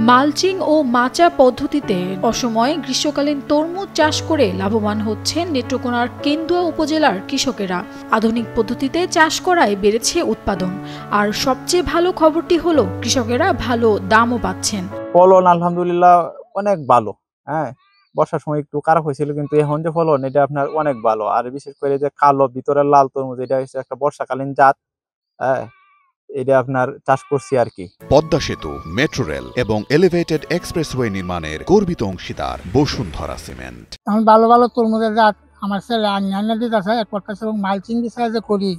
Mulching ও মাচা পদ্ধতিতে অসময়ে গ্রীষ্মকালীন তরমুজ চাষ করে লাভবান হচ্ছেন নেত্রকোনার কেন্দুয়া উপজেলার কৃষকেরা। আধুনিক পদ্ধতিতে চাষ করায় বেড়েছে উৎপাদন, আর সবচেয়ে ভালো খবরটি হলো কৃষকেরা ভালো দামও পাচ্ছেন। ফলন আলহামদুলিল্লাহ অনেক ভালো। হ্যাঁ, বর্ষার সময় একটু খারাপ হয়েছিল, কিন্তু এখন যে ফলন এটা আপনার অনেক ভালো। আর বিশেষ করে যে কালো ভিতরের লাল তরমুজ, এটা হচ্ছে একটা বর্ষাকালীন জাত। হ্যাঁ, এটা আপনার চাষ করছি আর কি। পদ্মা সেতু, মেট্রো রেল এবং এলিভেটেড এক্সপ্রেসওয়ে নির্মাণের গর্বিত অংশীদার বসুন্ধরা সিমেন্ট। এখন ভালো ভালো তরমুজের জাত আমার ছেলে আন্যান্য দিতেছে, করতেছে এবং মালচিং দিয়ে যে করি,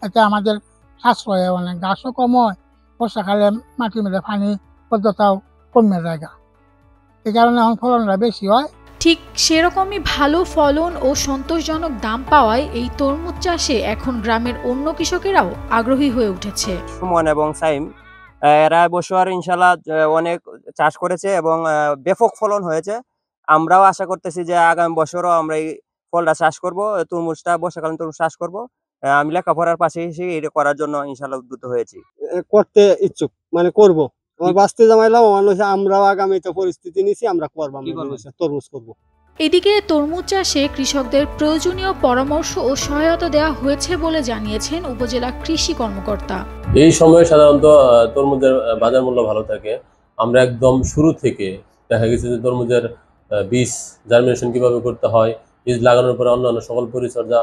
এতে আমাদের সাশ্রয় হয় অনেক, গাছও কম হয়, বর্ষাকালে মাটির মধ্যে পানি পদ্মতাও কমে যায়, এই কারণে এখন ফলনটা বেশি হয়। ঠিক সেরকমই ভালো ফলন ও সন্তোষজনক দাম পাওয়ায় এই তরমুজ চাষে এখন গ্রামের অন্য কৃষকেরাও আগ্রহী হয়ে উঠেছে। সুমন এবং সাইম এরা বছর ইনশাল্লাহ অনেক চাষ করেছে এবং ব্যাপক ফলন হয়েছে। আমরাও আশা করতেছি যে আগামী বছরও আমরা এই ফলটা চাষ করব, তরমুজটা বর্ষাকালীন তরমুজ চাষ করব। আমি লেখাপড়ার পাশাপাশি এটা করার জন্য ইনশাল্লাহ উদ্বুদ্ধ হয়েছি, করতে ইচ্ছুক, মানে করব। আমার বাঁচতে জামাইলাম, আমরাও আগামীতে পরিস্থিতি নিছি, আমরা করবো, তরমুজ করবো। এদিকে তরমুজ চাষে কৃষকদের প্রয়োজনীয় পরামর্শ ও সহায়তা দেওয়া হয়েছে বলে জানিয়েছেন উপজেলা কৃষি কর্মকর্তা। এই সময়ে সাধারণত তরমুজের বাজার মূল্য ভালো থাকে। আমরা একদম শুরু থেকে দেখা গেছে যে তরমুজের বীজ জার্মিনেশন কিভাবে করতে হয়, বীজ লাগানোর পরে অন্যান্য সকল পরিচর্যা,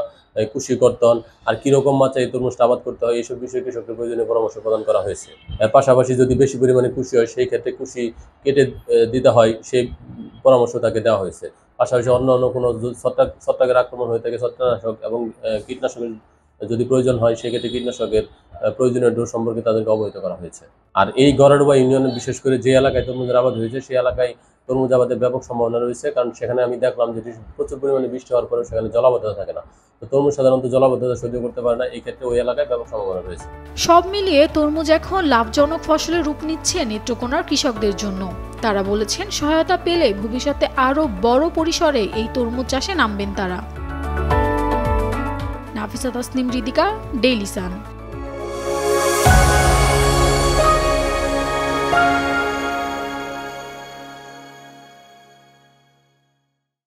কুশি কর্তন, আর কিরকম মাত্রায় তরমুজটা আবাদ করতে হয়, এইসব বিষয়ে কৃষকদের প্রয়োজনীয় পরামর্শ প্রদান করা হয়েছে। এর পাশাপাশি যদি বেশি পরিমাণে কুশি হয়, সেই ক্ষেত্রে কুশি কেটে দিতে হয়, সেই পরামর্শ তাকে দেওয়া হয়েছে। পাশাপাশি অন্যান্য কোনো ছত্রাকের আক্রমণ হয়ে থাকে, ছত্রাকনাশক এবং কীটনাশকের যদি প্রয়োজন হয়, সেক্ষেত্রে কীটনাশকের প্রয়োজনীয় ডোজ সম্পর্কে তাদেরকে অবহিত করা হয়েছে। আর এই গড়াডুবা ইউনিয়নে বিশেষ করে যে এলাকায় তরমুজের আবাদ হয়েছে, সেই এলাকায় তরমুজ আবাদের ব্যাপক সম্ভাবনা রয়েছে, কারণ সেখানে আমি দেখলাম যে প্রচুর পরিমাণে বৃষ্টি হওয়ার পরেও সেখানে জলাবদ্ধতা থাকে না। তো তরমুজ সাধারণত জলাবদ্ধতা সহ্য করতে পারে না, এই ক্ষেত্রে ওই এলাকায় ব্যাপক সম্ভাবনা রয়েছে। সব মিলিয়ে তরমুজ এখন লাভজনক ফসলের রূপ নিচ্ছে নেত্রকোনার কৃষকদের জন্য। তারা বলেছেন সহায়তা পেলে ভবিষ্যতে আরো বড় পরিসরে এই তরমুজ চাষে নামবেন তারা। Nafisa Tasnim Ridhika, Daily Sun.